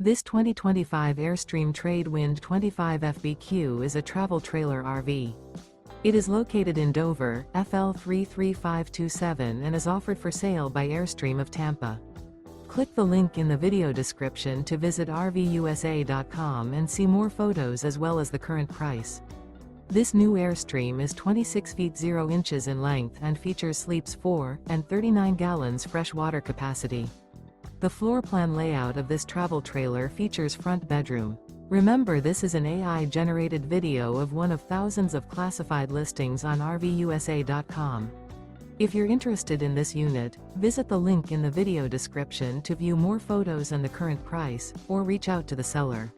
This 2025 Airstream Trade Wind 25 FBQ is a travel trailer RV. It is located in Dover, FL 33527 and is offered for sale by Airstream of Tampa. Click the link in the video description to visit RVUSA.com and see more photos as well as the current price. This new Airstream is 26 feet 0 inches in length and features sleeps 4 and 39 gallons fresh water capacity. The floor plan layout of this travel trailer features front bedroom. Remember, this is an AI-generated video of one of thousands of classified listings on RVUSA.com. If you're interested in this unit, visit the link in the video description to view more photos and the current price, or reach out to the seller.